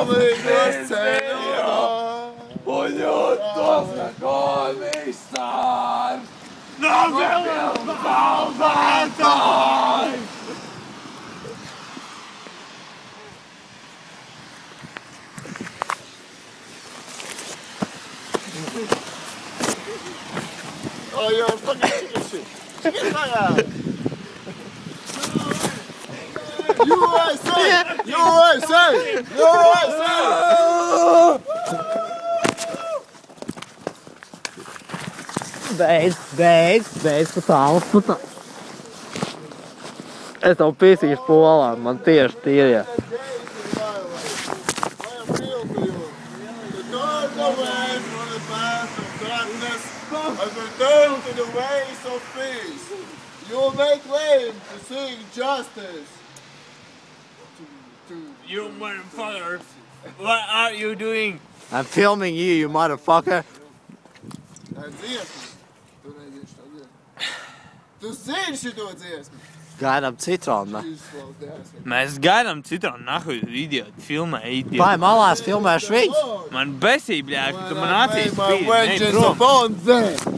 Galvenais ceļā. Un jūtos komisārs. Novēlam valvētāji. Ojoj, čekaj. USA! USA! USA! Beidz, pa tālu. Es tev pīsīšu polā, man tieši tīrie. And return to the ways of peace. You may claim to seek justice. You motherfucker. What are you doing? I'm filming you, you motherfucker. Tu zini šito dziesmu? Gaidām citronu, ne? Mēs gaidām citronu, nahuj, idioti, filmē, idioti. Vai malās filmēšu viņus? Man besī, bļā, ka tu man acīs My spīd. vengeance upon them.